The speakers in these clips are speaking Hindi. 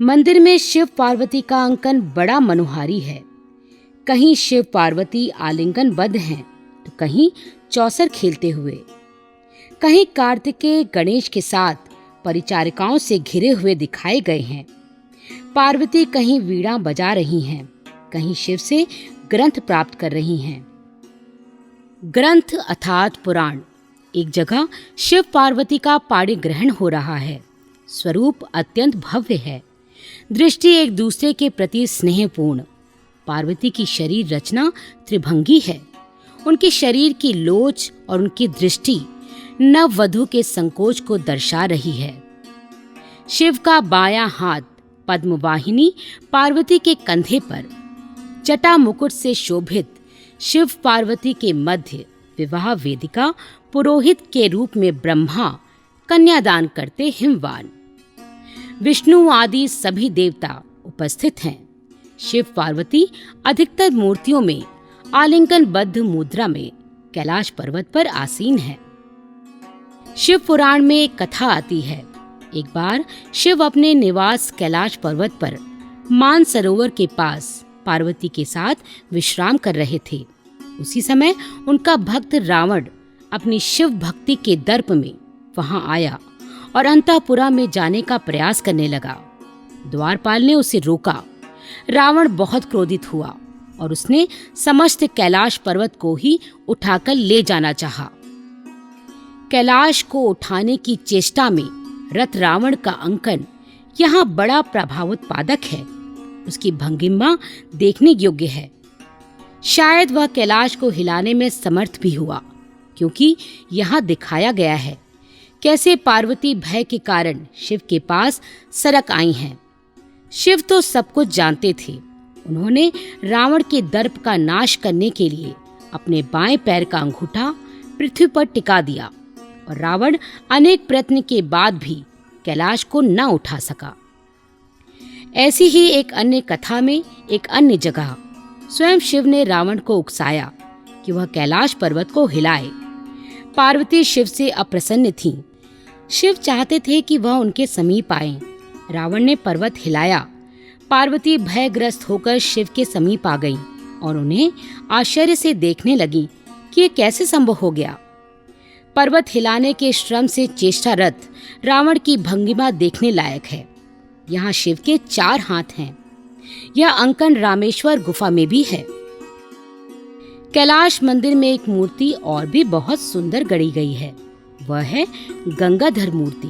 मंदिर में शिव पार्वती का अंकन बड़ा मनोहारी है। कहीं शिव पार्वती आलिंगनबद्ध हैं तो कहीं चौसर खेलते हुए, कहीं कार्तिकेय गणेश के साथ परिचारिकाओं से घिरे हुए दिखाए गए हैं। पार्वती कहीं वीणा बजा रही हैं, कहीं शिव से ग्रंथ प्राप्त कर रही हैं। ग्रंथ अर्थात पुराण। एक जगह शिव पार्वती का पाणी ग्रहण हो रहा है। स्वरूप अत्यंत भव्य है, दृष्टि एक दूसरे के प्रति स्नेहपूर्ण। पार्वती की शरीर रचना त्रिभंगी है। उनके शरीर की लोच और उनकी दृष्टि नववधू के संकोच को दर्शा रही है। शिव का बायां हाथ पद्मवाहिनी पार्वती के कंधे पर, जटा मुकुट से शोभित शिव पार्वती के मध्य विवाह वेदिका, पुरोहित के रूप में ब्रह्मा कन्यादान करते हिमवान। विष्णु आदि सभी देवता उपस्थित हैं। शिव पार्वती अधिकतर मूर्तियों में आलिंगनबद्ध मुद्रा में कैलाश पर्वत पर आसीन है। शिव पुराण में एक कथा आती है। एक बार शिव अपने निवास कैलाश पर्वत पर मानसरोवर के पास पार्वती के साथ विश्राम कर रहे थे। उसी समय उनका भक्त रावण अपनी शिव भक्ति के दर्प में वहां आया और अंतःपुरा में जाने का प्रयास करने लगा। द्वारपाल ने उसे रोका। रावण बहुत क्रोधित हुआ और उसने समस्त कैलाश पर्वत को ही उठाकर ले जाना चाहा। कैलाश को उठाने की चेष्टा में रथ रावण का अंकन यहाँ बड़ा प्रभावोत्पादक है। उसकी भंगिमा देखने योग्य है। शायद वह कैलाश को हिलाने में समर्थ भी हुआ, क्योंकि यहाँ दिखाया गया है कैसे पार्वती भय के कारण शिव के पास सरक आई हैं। शिव तो सब कुछ जानते थे। उन्होंने रावण के दर्प का नाश करने के लिए अपने बाएं पैर का अंगूठा पृथ्वी पर टिका दिया और रावण अनेक प्रयत्न के बाद भी कैलाश को न उठा सका। ऐसी ही एक अन्य कथा में एक अन्य जगह स्वयं शिव ने रावण को उकसाया कि वह कैलाश पर्वत को हिलाए। पार्वती शिव से अप्रसन्न थीं। शिव चाहते थे कि वह उनके समीप आए। रावण ने पर्वत हिलाया। पार्वती भयग्रस्त होकर शिव के समीप आ गईं और उन्हें आश्चर्य से देखने लगीं कि ये कैसे संभव हो गया। पर्वत हिलाने के श्रम से चेष्टारत रावण की भंगिमा देखने लायक है। यहाँ शिव के 4 हाथ हैं। यह अंकन रामेश्वर गुफा में भी है। कैलाश मंदिर में एक मूर्ति और भी बहुत सुंदर गढ़ी गई है। वह है गंगाधर मूर्ति।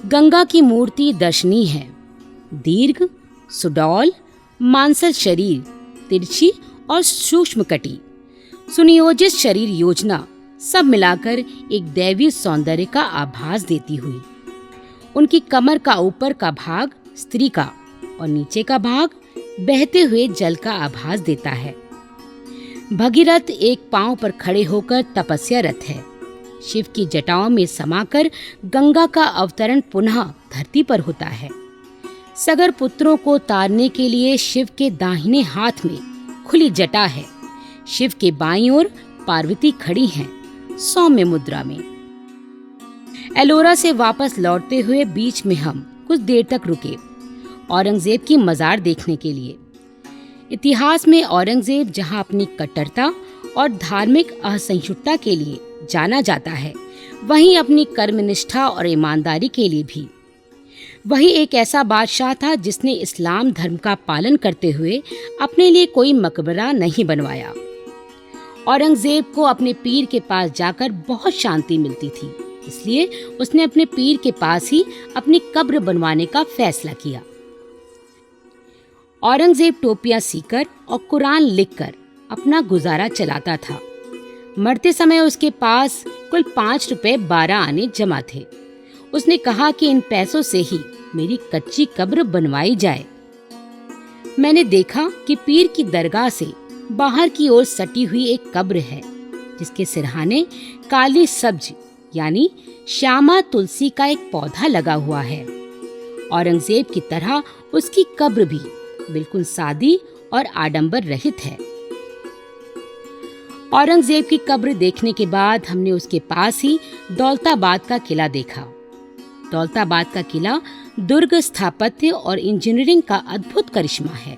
गंगा की मूर्ति दर्शनीय है। दीर्घ, सुडौल, मांसल शरीर, तिरछी और सूक्ष्म कटी, सुनियोजित शरीर योजना सब मिलाकर एक दैवीय सौंदर्य का आभास देती हुई। उनकी कमर का ऊपर का भाग स्त्री का और नीचे का भाग बहते हुए जल का आभास देता है। भगीरथ एक पांव पर खड़े होकर तपस्यारत है। शिव की जटाओं में समाकर गंगा का अवतरण पुनः धरती पर होता है। सगर पुत्रों को तारने के लिए शिव के दाहिने हाथ में खुली जटा है। शिव के बाईं ओर पार्वती खड़ी हैं, सौम्य मुद्रा में। एलोरा से वापस लौटते हुए बीच में हम कुछ देर तक रुके औरंगजेब की मजार देखने के लिए। इतिहास में औरंगजेब जहां अपनी कट्टरता और धार्मिक असहिष्णुता के लिए जाना जाता है, वहीं अपनी कर्मनिष्ठा और ईमानदारी के लिए भी। वही एक ऐसा बादशाह था जिसने इस्लाम धर्म का पालन करते हुए अपने लिए कोई मकबरा नहीं बनवाया। औरंगजेब को अपने पीर के पास जाकर बहुत शांति मिलती थी, इसलिए उसने अपने पीर के पास ही अपनी कब्र बनवाने का फैसला किया। औरंगजेब टोपियां सीकर और कुरान लिखकर अपना गुजारा चलाता था। मरते समय उसके पास कुल 5 रुपए 12 आने जमा थे। उसने कहा कि इन पैसों से ही मेरी कच्ची कब्र बनवाई जाए। मैंने देखा कि पीर की दरगाह से बाहर की ओर सटी हुई एक कब्र है, जिसके सिरहाने काली सब्ज यानी श्यामा तुलसी का एक पौधा लगा हुआ है। औरंगजेब की तरह उसकी कब्र भी बिल्कुल सादी और आडंबर रहित है। औरंगजेब की कब्र देखने के बाद हमने उसके पास ही दौलताबाद का किला देखा। दौलताबाद का किला दुर्ग स्थापत्य और इंजीनियरिंग का अद्भुत करिश्मा है।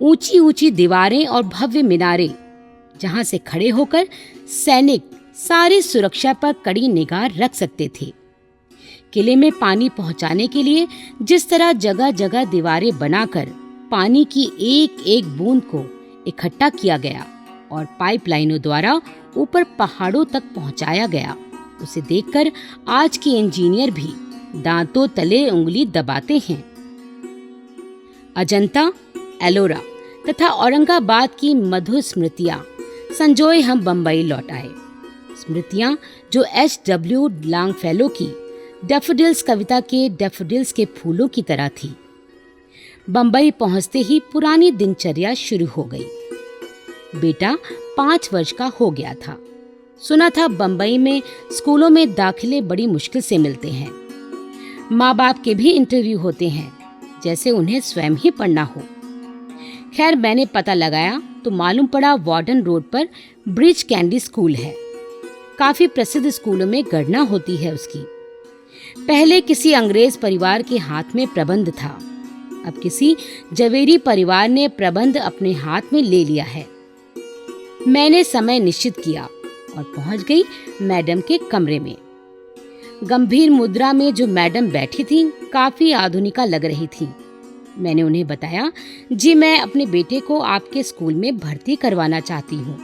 ऊंची ऊंची दीवारें और भव्य मीनारें, जहां से खड़े होकर सैनिक सारी सुरक्षा पर कड़ी निगाह रख सकते थे। किले में पानी पहुंचाने के लिए जिस तरह जगह जगह दीवारें बनाकर पानी की एक एक बूंद को इकट्ठा किया गया और पाइपलाइनों द्वारा ऊपर पहाड़ों तक पहुंचाया गया, उसे देखकर आज के इंजीनियर भी दांतों तले उंगली दबाते हैं। अजंता, एलोरा तथा औरंगाबाद की मधुर स्मृतियां संजोए हम बंबई लौट आए। स्मृतियां जो H.W. लॉन्गफेलो की डैफोडिल्स कविता के डैफोडिल्स के फूलों की तरह थी। बंबई पहुंचते ही पुरानी दिनचर्या शुरू हो गई। बेटा 5 वर्ष का हो गया था। सुना था बंबई में स्कूलों में दाखिले बड़ी मुश्किल से मिलते हैं। माँ बाप के भी इंटरव्यू होते हैं, जैसे उन्हें स्वयं ही पढ़ना हो। खैर, मैंने पता लगाया तो मालूम पड़ा वार्डन रोड पर ब्रिज कैंडी स्कूल है। काफी प्रसिद्ध स्कूलों में गणना होती है उसकी। पहले किसी अंग्रेज परिवार के हाथ में प्रबंध था, अब किसी जवेरी परिवार ने प्रबंध अपने हाथ में ले लिया है। मैंने समय निश्चित किया और पहुंच गई मैडम के कमरे में। गंभीर मुद्रा में जो मैडम बैठी थीं, काफी आधुनिका लग रही थीं। मैंने उन्हें बताया, जी मैं अपने बेटे को आपके स्कूल में भर्ती करवाना चाहती हूँ।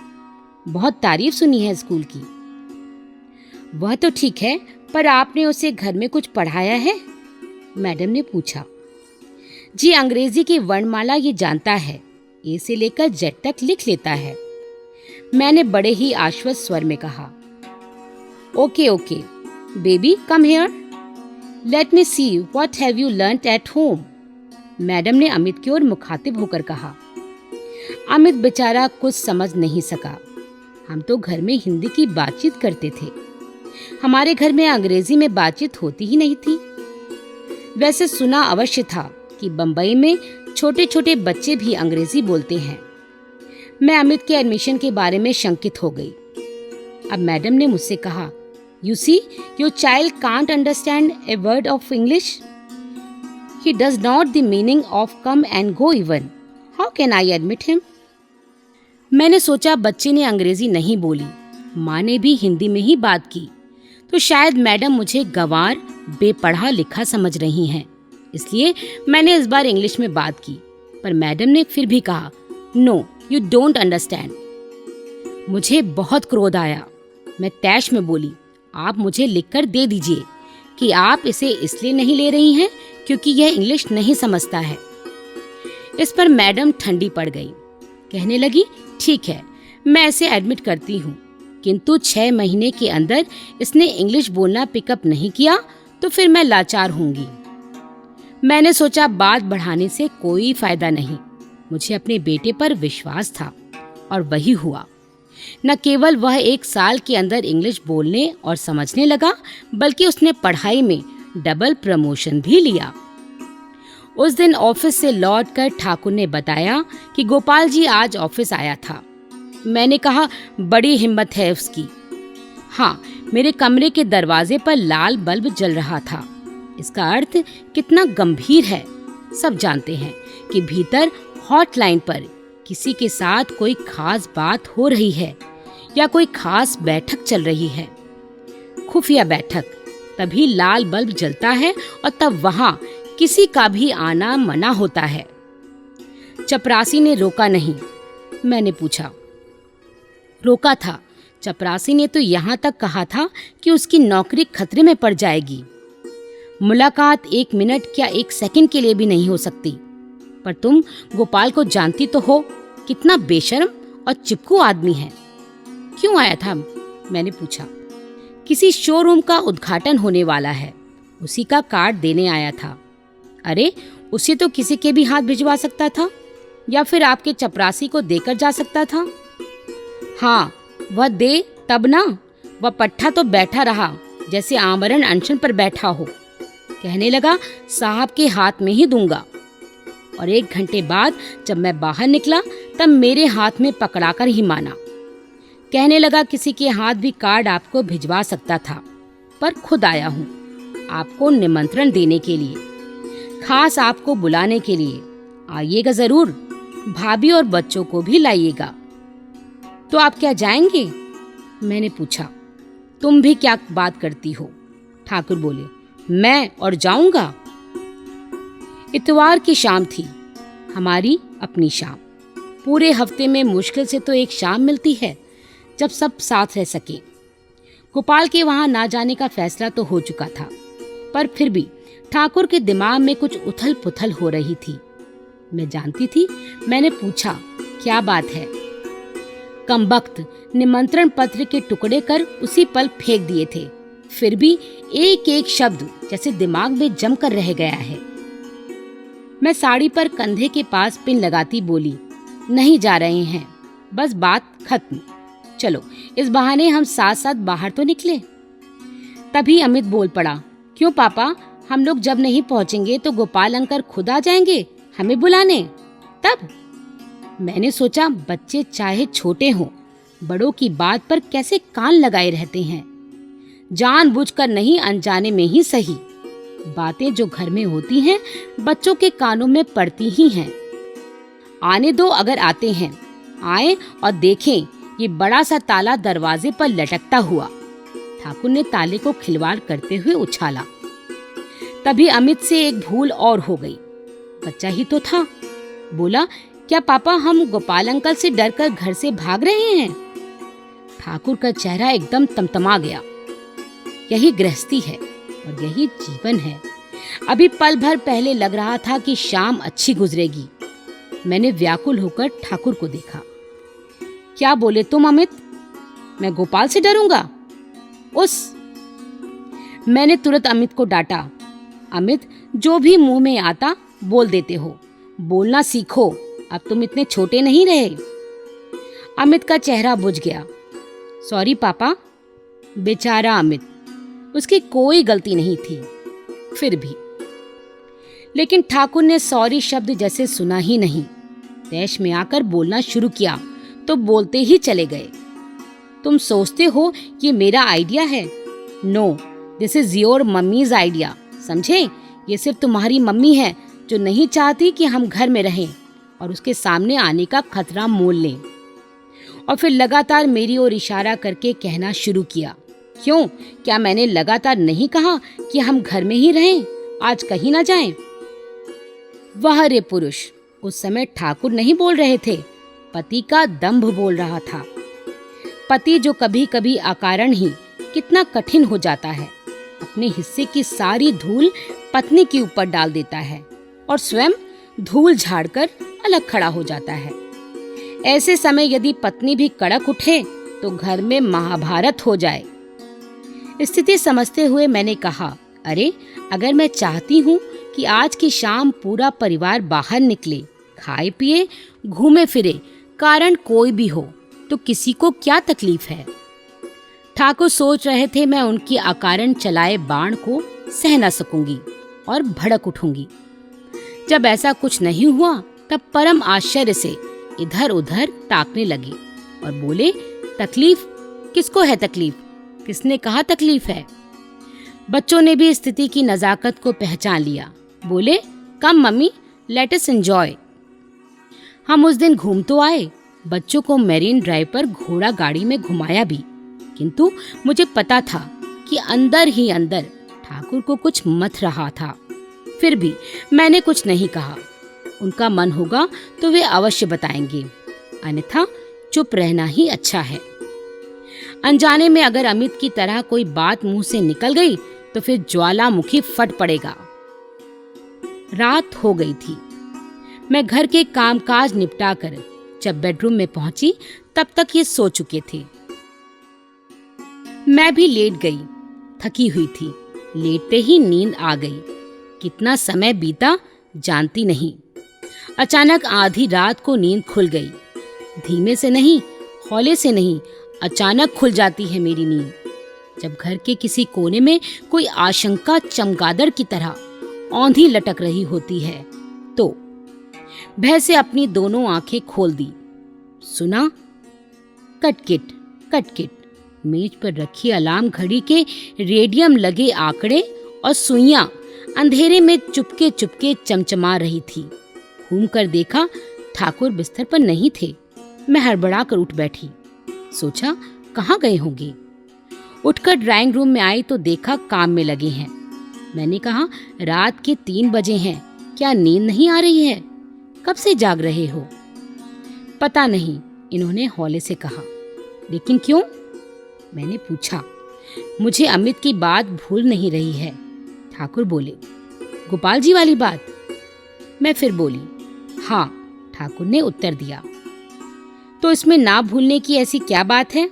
बहुत तारीफ सुनी है स्कूल की। वह तो ठीक है, पर आपने उसे घर में कुछ पढ़ाया है? मैडम ने पूछा। जी अंग्रेजी की वर्णमाला ये जानता है, ए से लेकर जेड तक लिख लेता है। मैंने बड़े ही आश्वस्त स्वर में कहा। Okay okay baby, come here, let me see what have you learned at home. Madam ने अमित की ओर मुखातिब होकर कहा। अमित बेचारा कुछ समझ नहीं सका। हम तो घर में हिंदी की बातचीत करते थे, हमारे घर में अंग्रेजी में बातचीत होती ही नहीं थी। वैसे सुना अवश्य था कि बंबई में छोटे छोटे बच्चे भी अंग्रेजी बोलते हैं। मैं अमित के एडमिशन के बारे में शंकित हो गई। अब मैडम ने मुझसे कहा, you see your child can't understand a word of English, he does not the meaning of come and go even, how can I admit him. मैंने सोचा बच्चे ने अंग्रेजी नहीं बोली, माँ ने भी हिंदी में ही बात की, तो शायद मैडम मुझे गंवार बेपढ़ा लिखा समझ रही हैं। इसलिए मैंने इस बार इंग्लिश में बात की, पर मैडम ने फिर भी कहा, नो यू डोंट अंडरस्टैंड। मुझे बहुत क्रोध आया। मैं तैश में बोली, आप मुझे लिखकर दे दीजिए कि आप इसे इसलिए नहीं ले रही हैं क्योंकि यह इंग्लिश नहीं समझता है। इस पर मैडम ठंडी पड़ गई। कहने लगी, ठीक है मैं इसे एडमिट करती हूँ, किंतु 6 महीने के अंदर इसने इंग्लिश बोलना पिकअप नहीं किया तो फिर मैं लाचार होंगी। मैंने सोचा बात बढ़ाने से कोई फायदा नहीं। मुझे अपने बेटे पर विश्वास था और वही हुआ। न केवल वह 1 साल के अंदर इंग्लिश बोलने और समझने लगा, बल्कि उसने पढ़ाई में डबल प्रमोशन भी लिया। उस दिन ऑफिस से लौटकर ठाकुर ने बताया कि गोपाल जी आज ऑफिस आया था। मैंने कहा, बड़ी हिम्मत है उसकी। हाँ, मेरे कमरे के दरवाजे पर लाल बल्ब जल रहा था। इसका अर्थ कितना गंभीर है। सब जानते हैं कि भीतर हॉटलाइन पर किसी के साथ कोई खास बात हो रही है या कोई खास बैठक चल रही है। खुफिया बैठक, तभी लाल बल्ब जलता है और तब वहां किसी का भी आना मना होता है। चपरासी ने रोका नहीं? मैंने पूछा। रोका था। चपरासी ने तो यहाँ तक कहा था कि उसकी नौकरी खतरे में पड़ जाएगी। मुलाकात 1 मिनट क्या 1 सेकंड के लिए भी नहीं हो सकती। पर तुम गोपाल को जानती तो हो, कितना बेशर्म और चिपकू आदमी है। क्यों आया था? मैंने पूछा। किसी शोरूम का उद्घाटन होने वाला है, उसी का कार्ड देने आया था। अरे, उसे तो किसी के भी हाथ भिजवा सकता था या फिर आपके चपरासी को देकर जा सकता था। हाँ, वह दे तब ना। वह पट्ठा तो बैठा रहा जैसे आमरण अनशन पर बैठा हो। कहने लगा, साहब के हाथ में ही दूंगा। और 1 घंटे बाद जब मैं बाहर निकला तब मेरे हाथ में पकड़ाकर ही माना। कहने लगा, किसी के हाथ भी कार्ड आपको भिजवा सकता था, पर खुद आया हूँ आपको निमंत्रण देने के लिए। खास आपको बुलाने के लिए। आइएगा जरूर, भाभी और बच्चों को भी लाइएगा। तो आप क्या जाएंगे? मैंने पूछा। तुम भी क्या बात करती हो? ठाकुर बोले। मैं और जाऊंगा? इतवार की शाम थी, हमारी अपनी शाम। पूरे हफ्ते में मुश्किल से तो एक शाम मिलती है जब सब साथ रह सके। गोपाल के वहां ना जाने का फैसला तो हो चुका था, पर फिर भी ठाकुर के दिमाग में कुछ उथल पुथल हो रही थी। मैं जानती थी। मैंने पूछा, क्या बात है? कमबख्त निमंत्रण पत्र के टुकड़े कर उसी पल फेंक दिए थे, फिर भी एक एक शब्द जैसे दिमाग में जमकर रह गया है। मैं साड़ी पर कंधे के पास पिन लगाती बोली, नहीं जा रहे हैं, बस बात खत्म। चलो इस बहाने हम साथ साथ बाहर तो निकले। तभी अमित बोल पड़ा, क्यों पापा, हम लोग जब नहीं पहुंचेंगे तो गोपाल अंकल खुद आ जाएंगे हमें बुलाने। तब मैंने सोचा, बच्चे चाहे छोटे हों, बड़ों की बात पर कैसे कान लगाए रहते हैं। जानबूझकर नहीं, अनजाने में ही सही। बातें जो घर में होती हैं बच्चों के कानों में पड़ती ही हैं। आने दो, अगर आते हैं आए और देखें ये बड़ा सा ताला दरवाजे पर लटकता हुआ। ठाकुर ने ताले को खिलवाड़ करते हुए उछाला। तभी अमित से एक भूल और हो गई। बच्चा ही तो था। बोला, क्या पापा हम गोपाल अंकल से डरकर घर से भाग रहे हैं? ठाकुर का चेहरा एकदम तमतमा गया। यही गृहस्थी है और यही जीवन है। अभी पल भर पहले लग रहा था कि शाम अच्छी गुजरेगी। मैंने व्याकुल होकर ठाकुर को देखा। क्या बोले तुम अमित? मैं गोपाल से डरूंगा? मैंने तुरंत अमित को डांटा। अमित, जो भी मुंह में आता बोल देते हो, बोलना सीखो, अब तुम इतने छोटे नहीं रहे। अमित का चेहरा बुझ गया। सॉरी पापा। बेचारा अमित, उसकी कोई गलती नहीं थी। फिर भी लेकिन ठाकुर ने सॉरी शब्द जैसे सुना ही नहीं। तैश में आकर बोलना शुरू किया तो बोलते ही चले गए। तुम सोचते हो ये मेरा आइडिया है? No, this is your mummy's idea. समझे? ये सिर्फ तुम्हारी मम्मी है जो नहीं चाहती कि हम घर में रहें और उसके सामने आने का खतरा मोल लें। और फिर लगातार मेरी ओर इशारा करके कहना शुरू किया, क्यों, क्या मैंने लगातार नहीं कहा कि हम घर में ही रहें, आज कहीं ना जाएं? वह रे पुरुष, उस समय ठाकुर नहीं बोल रहे थे, पति का दंभ बोल रहा था। पति जो कभी कभी अकारण ही कितना कठिन हो जाता है, अपने हिस्से की सारी धूल पत्नी के ऊपर डाल देता है और स्वयं धूल झाड़कर अलग खड़ा हो जाता है। ऐसे समय यदि पत्नी भी कड़क उठे तो घर में महाभारत हो जाए। स्थिति समझते हुए मैंने कहा, अरे अगर मैं चाहती हूँ कि आज की शाम पूरा परिवार बाहर निकले, खाए पिए, घूमे फिरे, कारण कोई भी हो, तो किसी को क्या तकलीफ है? ठाकुर सोच रहे थे मैं उनकी अकारण चलाए बाण को सह न सकूंगी और भड़क उठूंगी। जब ऐसा कुछ नहीं हुआ तब परम आश्चर्य से इधर उधर ताकने लगे और बोले, तकलीफ किसको है? तकलीफ किसने कहा तकलीफ है? बच्चों ने भी स्थिति की नजाकत को पहचान लिया। बोले, कम मम्मी, लेट अस एंजॉय। हम उस दिन घूम तो आए, बच्चों को मेरीन ड्राइव पर घोड़ा गाड़ी में घुमाया भी, किंतु मुझे पता था कि अंदर ही अंदर ठाकुर को कुछ मथ रहा था। फिर भी मैंने कुछ नहीं कहा। उनका मन होगा तो वे अवश्य बताएंगे, अन्यथा चुप रहना ही अच्छा है। अनजाने में अगर अमित की तरह कोई बात मुंह से निकल गई तो फिर ज्वालामुखी फट पड़ेगा। रात हो गई थी। मैं घर के कामकाज निपटाकर जब बेडरूम में पहुंची तब तक ये सो चुके थे। मैं भी लेट गई, थकी हुई थी। लेटते ही नींद आ गई। कितना समय बीता जानती नहीं। अचानक आधी रात को नींद खुल गई। धीमे से नहीं, हौले से नहीं, अचानक खुल जाती है मेरी नींद। जब घर के किसी कोने में कोई आशंका चमगादड़ की तरह औंधी लटक रही होती है तो भय से अपनी दोनों आंखें खोल दी। सुना, कटकिट कटकिट। मेज पर रखी अलार्म घड़ी के रेडियम लगे आंकड़े और सुइयां अंधेरे में चुपके चुपके चमचमा रही थी। घूमकर देखा ठाकुर बिस्तर पर नहीं थे। मैं हड़बड़ा कर उठ बैठी। सोचा कहाँ गए होंगे। उठकर ड्राइंग रूम में आई तो देखा काम में लगे हैं। मैंने कहा रात के 3 बजे हैं, क्या नींद नहीं आ रही है? कब से जाग रहे हो? पता नहीं, इन्होंने हौले से कहा। लेकिन क्यों? मैंने पूछा। मुझे अमित की बात भूल नहीं रही है। ठाकुर बोले, गोपाल जी वाली बात? मैं फिर बोली, हाँ। ठाकुर ने उत्तर दिया, तो इसमें ना भूलने की ऐसी क्या बात है?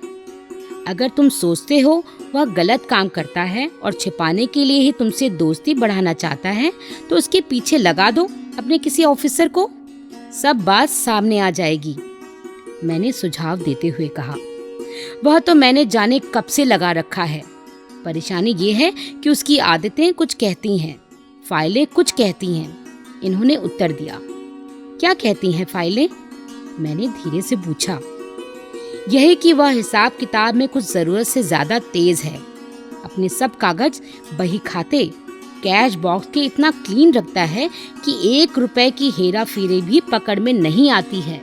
अगर तुम सोचते हो वह गलत काम करता है और छिपाने के लिए ही तुमसे दोस्ती बढ़ाना चाहता है तो उसके पीछे लगा दो अपने किसी ऑफिसर को, सब बात सामने आ जाएगी। मैंने सुझाव देते हुए कहा, वह तो मैंने जाने कब से लगा रखा है। परेशानी ये है कि उसकी आदतें कुछ कहती हैं, फाइलें कुछ कहती हैं। इन्होंने उत्तर दिया। क्या कहती हैं फाइलें? मैंने धीरे से पूछा। यही कि वह हिसाब किताब में कुछ जरूरत से ज्यादा तेज है। अपने सब कागज, बही खाते, कैश बॉक्स के इतना क्लीन रखता है कि 1 रुपए की हेरा फेरी भी पकड़ में नहीं आती है।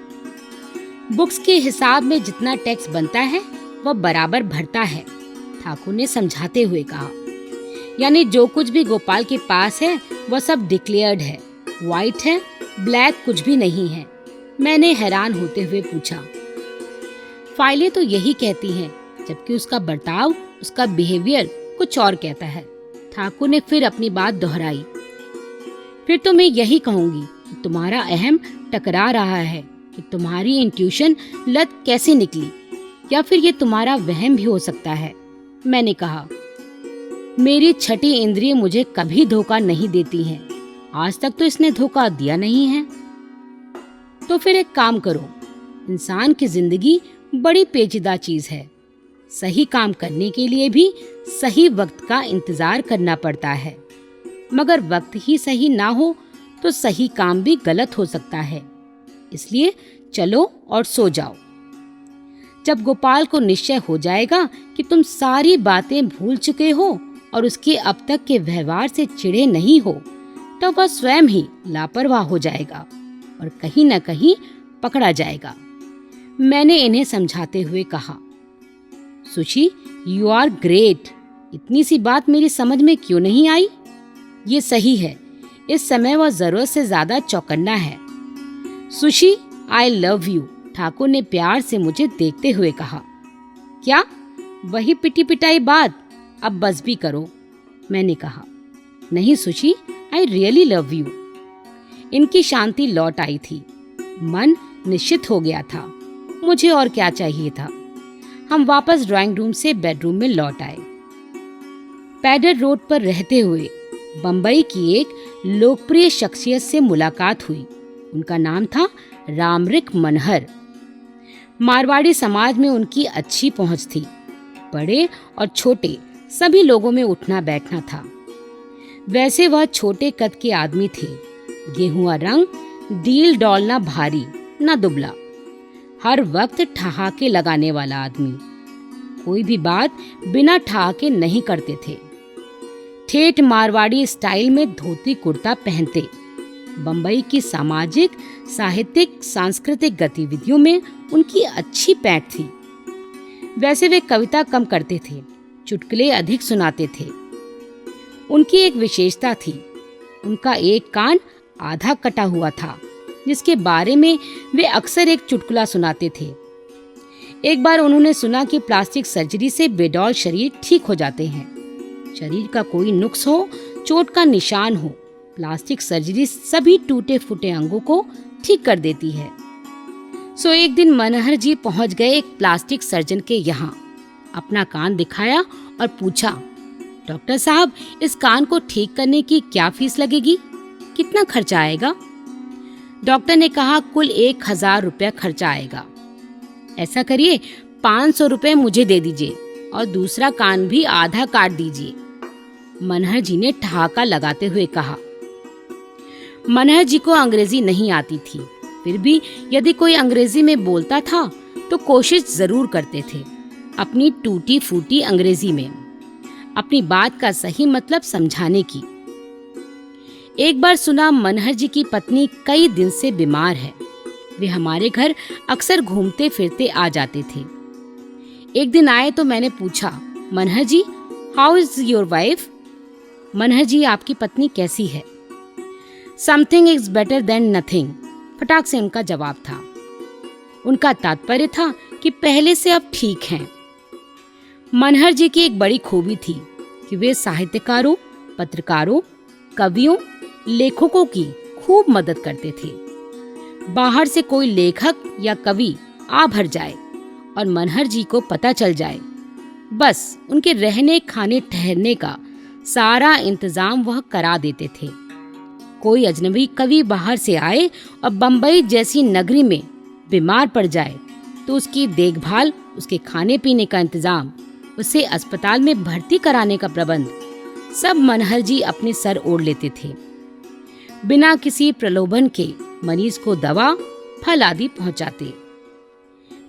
बुक्स के हिसाब में जितना टैक्स बनता है वह बराबर भरता है। ठाकुर ने समझाते हुए कहा, यानी जो कुछ भी गोपाल के पास है वह सब डिक्लेयर्ड है, व्हाइट है, ब्लैक कुछ भी नहीं है। मैंने हैरान होते हुए पूछा, फाइलें तो यही कहती हैं, जबकि उसका बर्ताव, उसका बिहेवियर कुछ और कहता है। ठाकुर ने फिर अपनी बात दोहराई। फिर तो मैं यही कहूंगी कि तुम्हारा अहम टकरा रहा है कि तुम्हारी इंट्यूशन लत कैसे निकली, या फिर ये तुम्हारा वहम भी हो सकता है। मैंने कहा, मेरी छठी इंद्रिय मुझे कभी धोखा नहीं देती हैं। आज तक तो इसने धोखा दिया नहीं है। तो फिर एक काम करो, इंसान की जिंदगी बड़ी पेचीदा चीज है। सही काम करने के लिए भी सही वक्त का इंतजार करना पड़ता है, मगर वक्त ही सही ना हो तो सही काम भी गलत हो सकता है। इसलिए चलो और सो जाओ। जब गोपाल को निश्चय हो जाएगा कि तुम सारी बातें भूल चुके हो और उसके अब तक के व्यवहार से चिढ़े नहीं हो, तो वह स्वयं ही लापरवाह हो जाएगा और कहीं न कहीं पकड़ा जाएगा। मैंने इन्हें समझाते हुए कहा, सुशी, यू आर ग्रेट। इतनी सी बात मेरी समझ में क्यों नहीं आई? ये सही है, इस समय वह जरूरत से ज्यादा चौकन्ना है। Sushi, I love you. Thakur ने प्यार से मुझे देखते हुए कहा। क्या? वही पिटी पिटाई बात, अब बस भी करो। मैंने कहा, नहीं sushi, I really love you. इनकी शांति लौट आई थी, मन निश्चित हो गया था। मुझे और क्या चाहिए था। हम वापस ड्राइंग रूम से बेडरूम में लौट आए। पैडर रोड पर रहते हुए बंबई की एक लोकप्रिय शख्सियत से मुलाकात हुई। उनका नाम था रामरिक मनहर। मारवाड़ी समाज में उनकी अच्छी पहुंच थी। बड़े और छोटे सभी लोगों में उठना बैठना था। वैसे वह छोटे कद के आदमी थे, गेहुआ रंग, डील डॉल न भारी न दुबला, हर वक्त ठहाके लगाने वाला आदमी। कोई भी बात बिना ठहाके नहीं करते थे। ठेठ मारवाड़ी स्टाइल में धोती कुर्ता पहनते। बंबई की सामाजिक, साहित्यिक, सांस्कृतिक गतिविधियों में उनकी अच्छी पैठ थी। वैसे वे कविता कम करते थे, चुटकुले अधिक सुनाते थे। उनकी एक विशेषता थी, उनका एक कान आधा कटा हुआ था, जिसके बारे में वे अक्सर एक चुटकुला सुनाते थे। एक बार उन्होंने सुना कि प्लास्टिक सर्जरी से बेडौल शरीर ठीक हो जाते हैं। शरीर का कोई नुक्स हो, चोट का निशान हो, प्लास्टिक सर्जरी सभी टूटे फूटे अंगों को ठीक कर देती है। सो एक दिन मनहर जी पहुंच गए एक प्लास्टिक सर्जन के यहाँ। अपना कान दिखाया और पूछा, डॉक्टर साहब, इस कान को ठीक करने की क्या फीस लगेगी? कितना खर्चा आएगा? डॉक्टर ने कहा, कुल 1000 रुपया खर्चा आएगा। ऐसा करिए, 500 रुपए मुझे दे दीजिए और दूसरा कान भी आधा काट दीजिए। मनहर जी ने ठहाका लगाते हुए कहा। मनहर जी को अंग्रेजी नहीं आती थी, फिर भी यदि कोई अंग्रेजी में बोलता था तो कोशिश जरूर करते थे, अपनी टूटी फूटी अंग्रेजी में अपनी बात का सही मतलब समझाने की। एक बार सुना मनहर जी की पत्नी कई दिन से बीमार है। वे हमारे घर अक्सर घूमते फिरते आ जाते थे। एक दिन आए तो मैंने पूछा, Manhar ji, how is your wife? Manhar ji, आपकी पत्नी कैसी है? Something is better than nothing, फटाक से उनका जवाब था। उनका तात्पर्य था कि पहले से अब ठीक हैं। मनहर जी की एक बड़ी खूबी थी कि वे साहित्यकारों, पत्रकारों, कवियों, लेखकों की खूब मदद करते थे। बाहर से कोई लेखक या कवि आ भर जाए और मनहर जी को पता चल जाए, बस उनके रहने खाने ठहरने का सारा इंतजाम वह करा देते थे। कोई अजनबी कवि बाहर से आए और बंबई जैसी नगरी में बीमार पड़ जाए तो उसकी देखभाल, उसके खाने पीने का इंतजाम, उसे अस्पताल में भर्ती कराने का प्रबंध सब मनहर जी अपने सर ओढ़ लेते थे। बिना किसी प्रलोभन के मरीज को दवा, फल आदि पहुंचाते।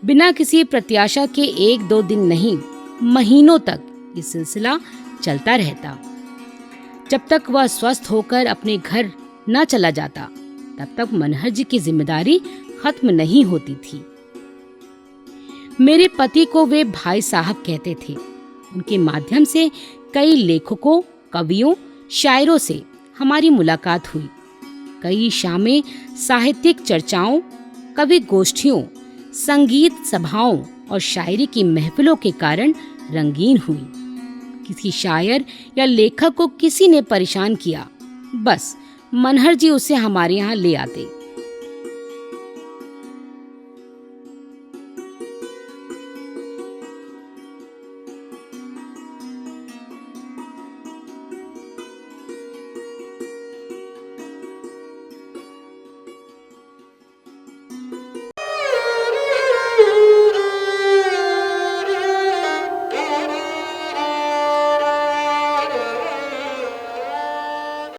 बिना किसी प्रत्याशा के 1-2 दिन नहीं, महीनों तक ये सिलसिला चलता रहता। जब तक वह स्वस्थ होकर अपने घर न चला जाता, तब तक मनहर जी की जिम्मेदारी खत्म नहीं होती थी। मेरे पति को वे भाई साहब कहते थे। उनके माध्यम से कई लेखकों, कवियों, शायरों से हमारी मुलाकात हुई। कई शामें साहित्यिक चर्चाओं, कवि गोष्ठियों, संगीत सभाओं और शायरी की महफिलों के कारण रंगीन हुई। किसी शायर या लेखक को किसी ने परेशान किया, बस मनहर जी उसे हमारे यहाँ ले आते।